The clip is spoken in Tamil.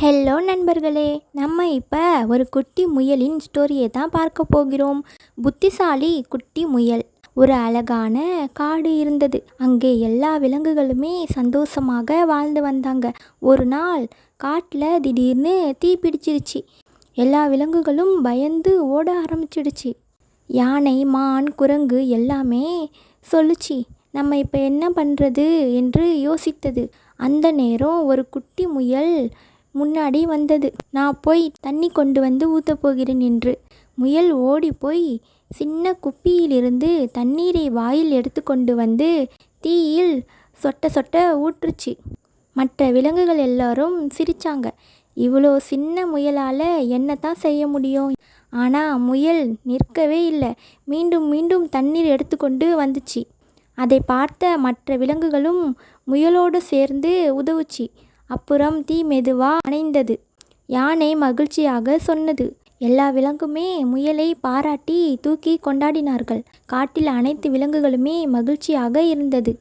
ஹலோ நண்பர்களே, நம்ம இப்போ ஒரு குட்டி முயலின் ஸ்டோரியை தான் பார்க்க போகிறோம். புத்திசாலி குட்டி முயல். ஒரு அழகான காடு இருந்தது. அங்கே எல்லா விலங்குகளுமே சந்தோஷமாக வாழ்ந்து வந்தாங்க. ஒரு நாள் காட்டில் திடீர்னு தீ பிடிச்சிருச்சு. எல்லா விலங்குகளும் பயந்து ஓட ஆரம்பிச்சிடுச்சு. யானை, மான், குரங்கு எல்லாமே சொல்லுச்சு, நம்ம இப்போ என்ன பண்ணுறது என்று யோசித்தது. அந்த நேரம் ஒரு குட்டி முயல் முன்னாடி வந்தது. நான் போய் தண்ணி கொண்டு வந்து ஊற்றப் போகிறேன் என்று. முயல் ஓடி போய் சின்ன குப்பியிலிருந்து தண்ணீரை வாயில் எடுத்து கொண்டு வந்து தீயில் சொட்ட சொட்ட ஊற்றுச்சு. மற்ற விலங்குகள் எல்லாரும் சிரிச்சாங்க. இவ்வளோ சின்ன முயலால் என்னத்தான் செய்ய முடியும்? ஆனால் முயல் நிற்கவே இல்லை. மீண்டும் மீண்டும் தண்ணீர் எடுத்துக்கொண்டு வந்துச்சு. அதை பார்த்த மற்ற விலங்குகளும் முயலோடு சேர்ந்து உதவுச்சு. அப்புறம் தீ மெதுவாக அணைந்தது. யானை மகிழ்ச்சியாக சொன்னது. எல்லா விலங்குமே முயலை பாராட்டி தூக்கி கொண்டாடினார்கள். காட்டில் அனைத்து விலங்குகளுமே மகிழ்ச்சியாக இருந்தது.